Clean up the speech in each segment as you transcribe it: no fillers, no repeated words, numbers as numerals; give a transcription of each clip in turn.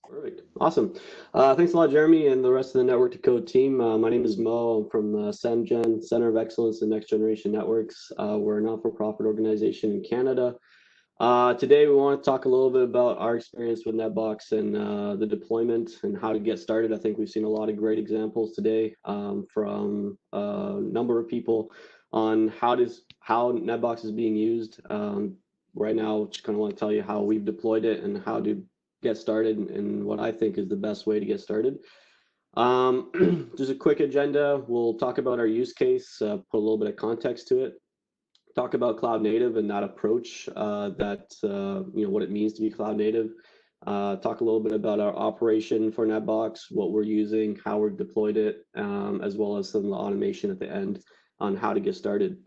Perfect. Awesome. Thanks a lot, Jeremy, and the rest of the Network to Code team. My name is Moh. I'm from CENGN, Center of Excellence in Next Generation Networks. We're a not-for-profit organization in Canada. Today, we want to talk a little bit about our experience with NetBox and the deployment and how to get started. I think we've seen a lot of great examples today from a number of people on how NetBox is being used. Right now, just kind of want to tell you how we've deployed it and how to get started and what I think is the best way to get started. Just a quick agenda. We'll talk about our use case, put a little bit of context to it, talk about cloud native and that approach, what it means to be cloud native. Talk a little bit about our operation for NetBox, what we're using, how we've deployed it, as well as some of the automation at the end on how to get started.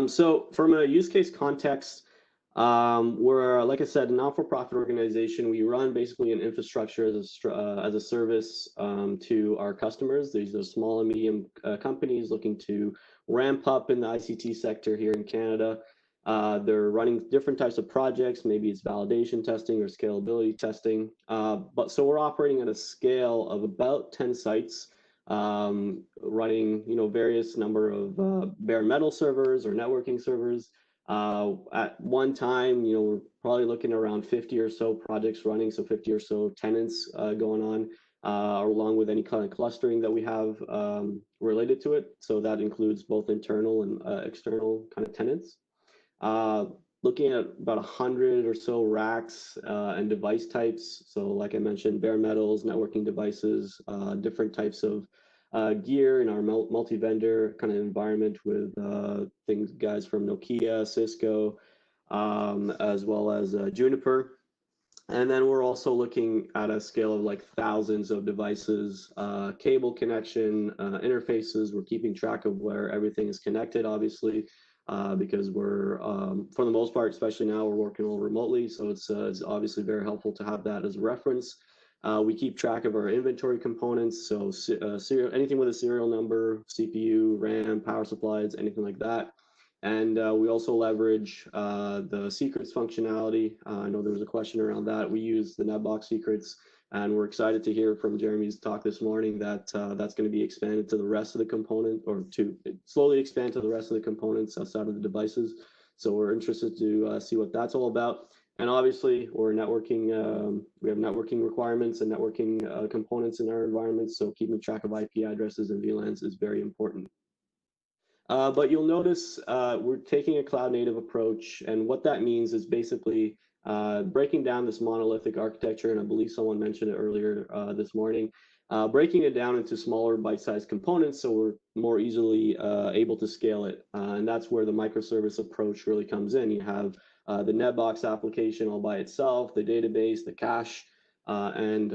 So from a use case context, we're, like I said, a not-for-profit organization. We run basically an infrastructure as a service to our customers. These are small and medium companies looking to ramp up in the ICT sector here in Canada. They're running different types of projects. Maybe it's validation testing or scalability testing. So we're operating at a scale of about 10 sites, running various number of bare metal servers or networking servers. At one time, we're probably looking around 50 or so projects running, so 50 or so tenants going on, along with any kind of clustering that we have related to it. So that includes both internal and external kind of tenants. Looking at about 100 or so racks and device types. So like I mentioned, bare metals, networking devices, different types of gear in our multi-vendor kind of environment with guys from Nokia, Cisco, as well as Juniper. And then we're also looking at a scale of like thousands of devices, cable connection, interfaces. We're keeping track of where everything is connected, obviously, because we're, for the most part, especially now, we're working all remotely. So it's obviously very helpful to have that as a reference. We keep track of our inventory components, so anything with a serial number, CPU, RAM, power supplies, anything like that. And we also leverage the secrets functionality. I know there was a question around that. We use the NetBox secrets, and we're excited to hear from Jeremy's talk this morning that that's going to be expanded to the rest of the component, or to slowly expand to the rest of the components outside of the devices. So we're interested to see what that's all about. And obviously, we're networking. We have networking requirements and networking components in our environment. So keeping track of IP addresses and VLANs is very important. But you'll notice we're taking a cloud native approach. And what that means is basically breaking down this monolithic architecture. And I believe someone mentioned it earlier this morning, breaking it down into smaller bite-sized components so we're more easily able to scale it. And that's where the microservice approach really comes in. You have the NetBox application all by itself, the database, the cache, and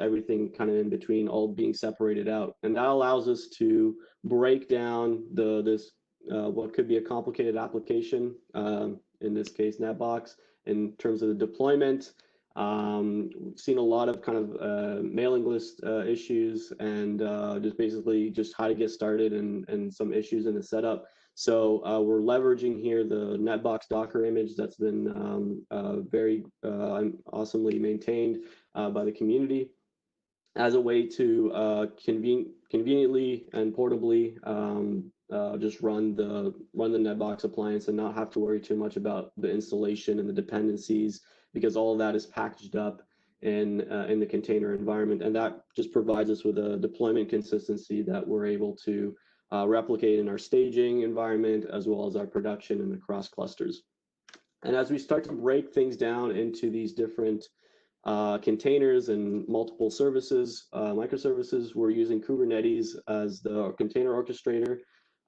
everything kind of in between, all being separated out. And that allows us to break down this what could be a complicated application, in this case NetBox, in terms of the deployment. We've seen a lot of kind of mailing list issues and just basically just how to get started and some issues in the setup. So we're leveraging here the NetBox Docker image that's been very awesomely maintained by the community as a way to conveniently and portably just run the NetBox appliance and not have to worry too much about the installation and the dependencies, because all of that is packaged up in the container environment, and that just provides us with a deployment consistency that we're able to replicate in our staging environment as well as our production and across clusters. And as we start to break things down into these different containers and multiple services, microservices, we're using Kubernetes as the container orchestrator.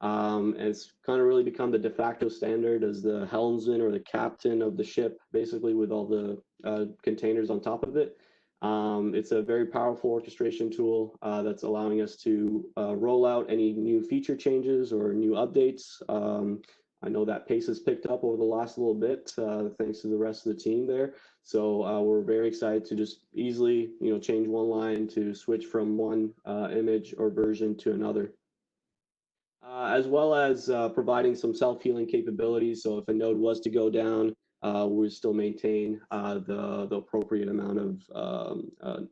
And it's kind of really become the de facto standard as the helmsman or the captain of the ship, basically, with all the containers on top of it. It's a very powerful orchestration tool that's allowing us to roll out any new feature changes or new updates. I know that pace has picked up over the last little bit, thanks to the rest of the team there. So we're very excited to just easily, change one line to switch from one image or version to another. As well as providing some self-healing capabilities. So if a node was to go down, we still maintain the appropriate amount of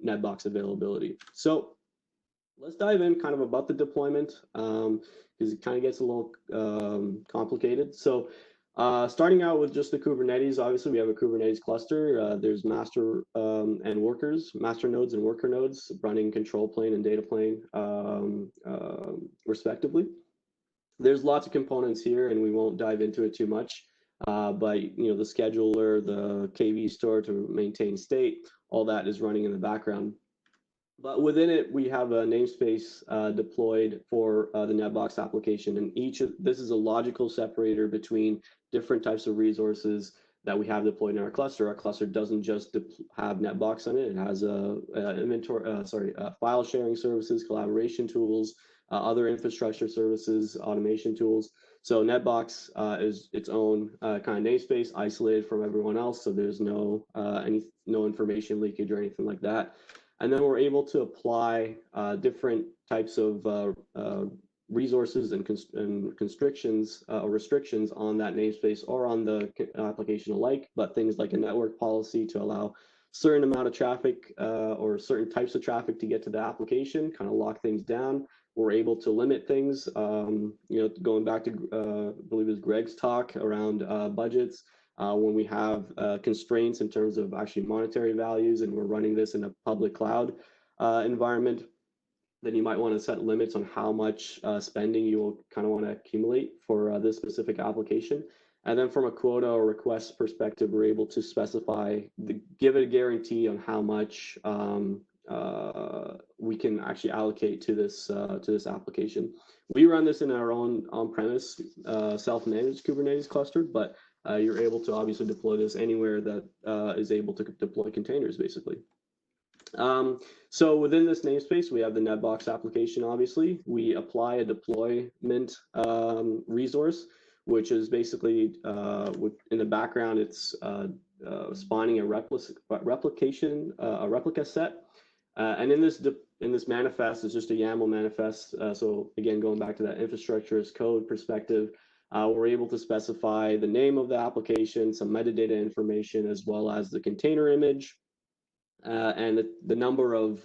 NetBox availability. So let's dive in kind of about the deployment, because it kind of gets a little complicated. So starting out with just the Kubernetes, obviously we have a Kubernetes cluster. There's master and workers, master nodes and worker nodes running control plane and data plane respectively. There's lots of components here, and we won't dive into it too much. But the scheduler, the KV store to maintain state, all that is running in the background. But within it, we have a namespace deployed for the NetBox application, and this is a logical separator between different types of resources that we have deployed in our cluster. Our cluster doesn't just have NetBox on it; it has file sharing services, collaboration tools, other infrastructure services, automation tools. So NetBox is its own kind of namespace, isolated from everyone else, so there's no information leakage or anything like that. And then we're able to apply different types of resources and constrictions or restrictions on that namespace or on the application alike, but things like a network policy to allow certain amount of traffic or certain types of traffic to get to the application, kind of lock things down. We're able to limit things, going back to, I believe it was Greg's talk around budgets. When we have constraints in terms of actually monetary values and we're running this in a public cloud environment, then you might want to set limits on how much spending you will kind of want to accumulate for this specific application. And then from a quota or request perspective, we're able to specify, give it a guarantee on how much we can actually allocate to this application. We run this in our own on-premise self-managed Kubernetes cluster, but you're able to obviously deploy this anywhere that is able to deploy containers, basically. So within this namespace, we have the NetBox application, obviously. We apply a deployment resource, which is basically, in the background, it's spawning a replica set. And in this manifest, it's just a YAML manifest. So again, going back to that infrastructure as code perspective, we're able to specify the name of the application, some metadata information, as well as the container image, and the number of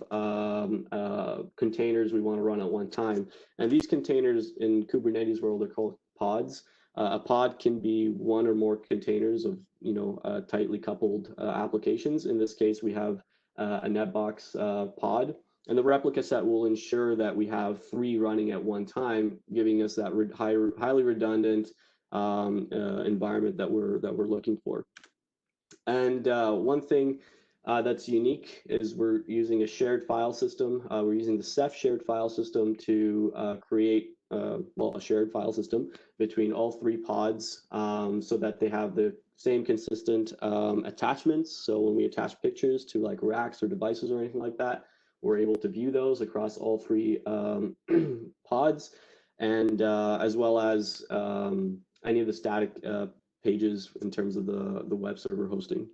containers we want to run at one time. And these containers in Kubernetes world are called pods. A pod can be one or more containers of tightly coupled applications. In this case, we have a NetBox pod. And the replica set will ensure that we have 3 running at one time, giving us that highly redundant environment that we're looking for. And one thing that's unique is we're using a shared file system. We're using the Ceph shared file system to create a shared file system between all 3 pods, so that they have the same consistent attachments. So when we attach pictures to like racks or devices or anything like that, we're able to view those across all 3 pods, and as well as any of the static pages in terms of the web server hosting.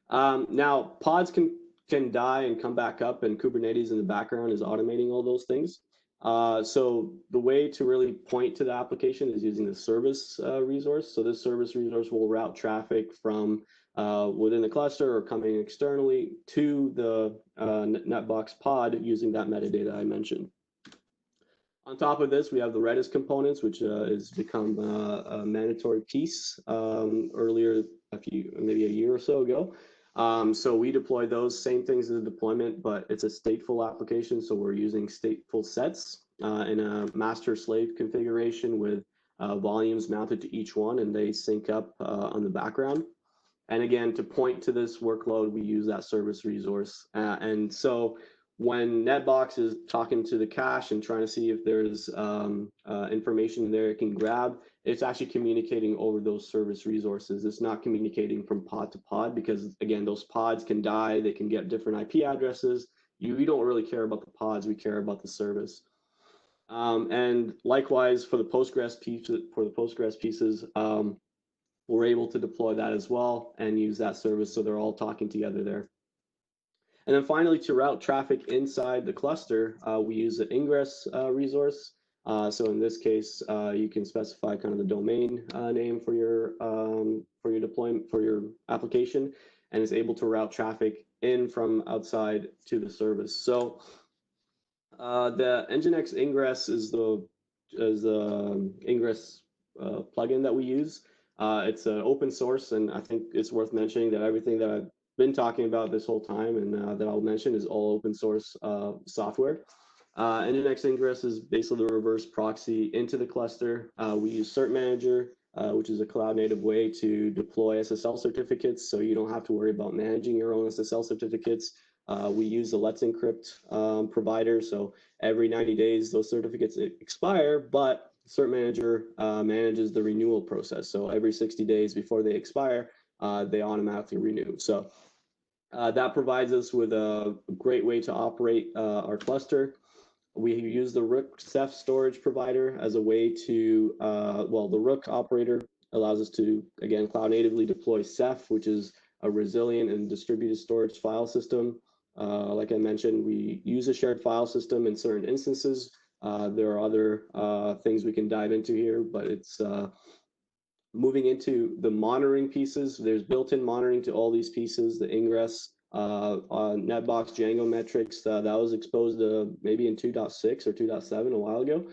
Now, pods can die and come back up, and Kubernetes in the background is automating all those things. So the way to really point to the application is using the service resource. So this service resource will route traffic from within the cluster or coming externally to the NetBox pod using that metadata I mentioned. On top of this, we have the Redis components, which has become a mandatory piece earlier, maybe a year or so ago. So we deploy those same things as a deployment, but it's a stateful application. So we're using stateful sets in a master-slave configuration with volumes mounted to each one, and they sync up on the background. And again, to point to this workload, we use that service resource. And so when NetBox is talking to the cache and trying to see if there's information there it can grab, it's actually communicating over those service resources. It's not communicating from pod to pod because, again, those pods can die. They can get different IP addresses. We don't really care about the pods. We care about the service. And likewise, for the Postgres pieces, we're able to deploy that as well and use that service so they're all talking together there. And then finally, to route traffic inside the cluster, we use the Ingress resource. So in this case, you can specify kind of the domain name for your deployment for your application, and is able to route traffic in from outside to the service. So the Nginx Ingress is the Ingress plugin that we use. It's an open source, and I think it's worth mentioning that everything that I've been talking about this whole time and that I'll mention is all open source software. Nginx Ingress is basically the reverse proxy into the cluster. We use Cert Manager, which is a cloud native way to deploy SSL certificates, so you don't have to worry about managing your own SSL certificates. We use the Let's Encrypt provider, so every 90 days those certificates expire, but Cert Manager manages the renewal process. So every 60 days before they expire, they automatically renew. So that provides us with a great way to operate our cluster. We use the Rook Ceph storage provider as a way to, the Rook operator allows us to, again, cloud natively deploy Ceph, which is a resilient and distributed storage file system. Like I mentioned, we use a shared file system in certain instances. There are other things we can dive into here, but it's moving into the monitoring pieces. There's built-in monitoring to all these pieces, the Ingress, on NetBox Django metrics that was exposed maybe in 2.6 or 2.7 a while ago.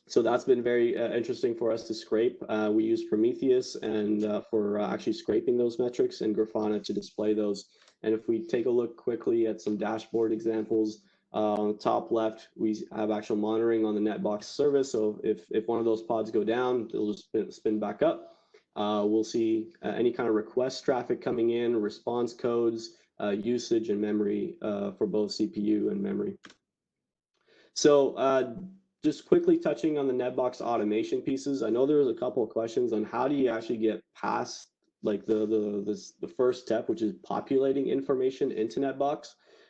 So that's been very interesting for us to scrape. We use Prometheus and for actually scraping those metrics, and Grafana to display those. And if we take a look quickly at some dashboard examples, on the top left, we have actual monitoring on the NetBox service. So if one of those pods go down, it'll just spin back up. We'll see any kind of request traffic coming in, response codes, usage, and memory for both CPU and memory. So just quickly touching on the NetBox automation pieces, I know there was a couple of questions on how do you actually get past like the first step, which is populating information into NetBox.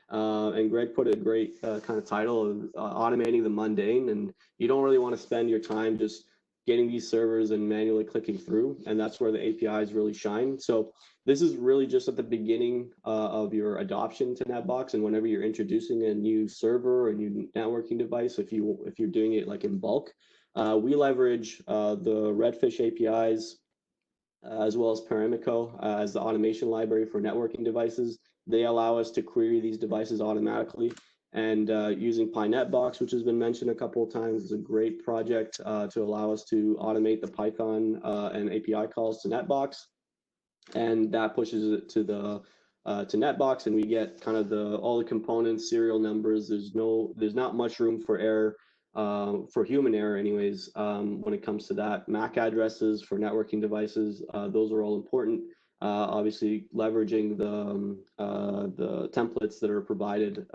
And Greg put a great kind of title of automating the mundane, and you don't really want to spend your time just getting these servers and manually clicking through, and that's where the APIs really shine. So this is really just at the beginning of your adoption to NetBox, and whenever you're introducing a new server or a new networking device, if you're doing it like in bulk, we leverage the Redfish APIs as well as Paramico as the automation library for networking devices. They allow us to query these devices automatically. And using PyNetBox, which has been mentioned a couple of times, is a great project to allow us to automate the Python and API calls to NetBox. And that pushes it to to NetBox, and we get kind of all the components, serial numbers. There's not much room for error, for human error anyways, when it comes to that. MAC addresses for networking devices, those are all important. Obviously, leveraging the templates that are provided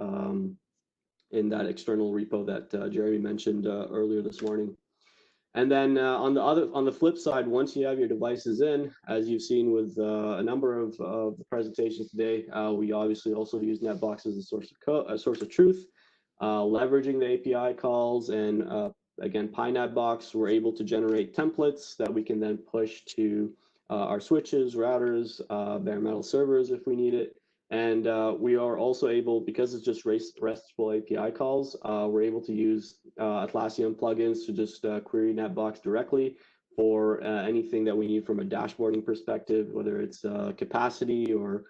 in that external repo that Jeremy mentioned earlier this morning. And then on the flip side, once you have your devices in, as you've seen with a number of the presentations today, we obviously also use NetBox as a source of truth, leveraging the API calls, and again, PyNetBox, we're able to generate templates that we can then push to our switches, routers, bare metal servers if we need it. And we are also able, because it's just RESTful API calls, we're able to use Atlassian plugins to just query NetBox directly for anything that we need from a dashboarding perspective, whether it's capacity or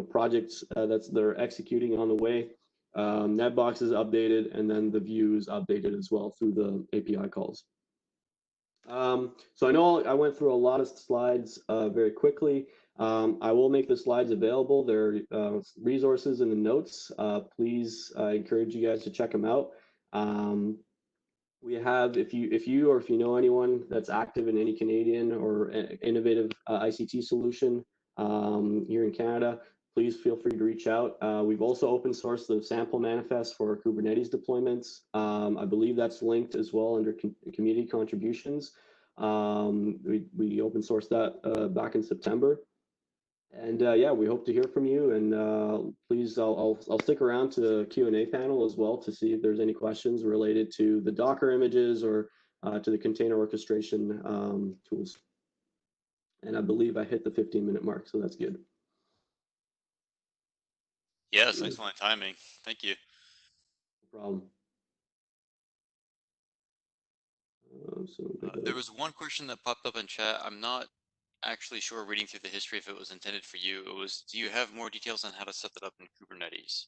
projects that they're executing on the way. NetBox is updated, and then the view is updated as well through the API calls. So I know I went through a lot of slides very quickly. I will make the slides available. There are resources in the notes. Please encourage you guys to check them out. We have, if you know anyone that's active in any Canadian or innovative ICT solution here in Canada, please feel free to reach out. We've also open sourced the sample manifest for Kubernetes deployments. I believe that's linked as well under community contributions. We open sourced that back in September. And yeah, we hope to hear from you. And please, I'll stick around to the Q&A panel as well to see if there's any questions related to the Docker images or to the container orchestration tools. And I believe I hit the 15-minute mark, so that's good. Yes, excellent timing. Thank you. No problem. There was one question that popped up in chat. I'm not actually sure, reading through the history, if it was intended for you. It was, do you have more details on how to set that up in Kubernetes?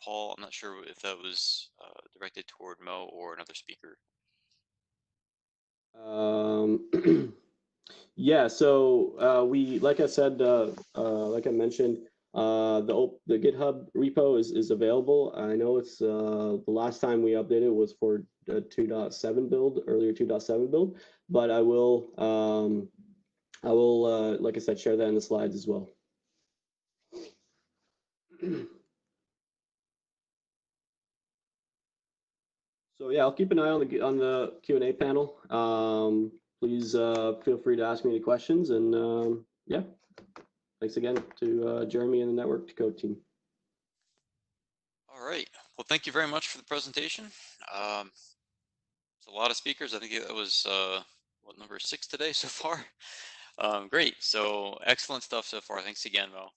Paul, I'm not sure if that was directed toward Mo or another speaker. Yeah, so we, like I said, like I mentioned, the GitHub repo is available. I know it's the last time we updated was for 2.7 build, earlier 2.7 build, but I will like I said, share that in the slides as well. So yeah, I'll keep an eye on the Q&A panel. Please feel free to ask me any questions, and yeah, thanks again to Jeremy and the Network to Code team. All right. Well, thank you very much for the presentation. It's a lot of speakers. I think that was what, number 6 today so far. Great. So excellent stuff so far. Thanks again, Mo.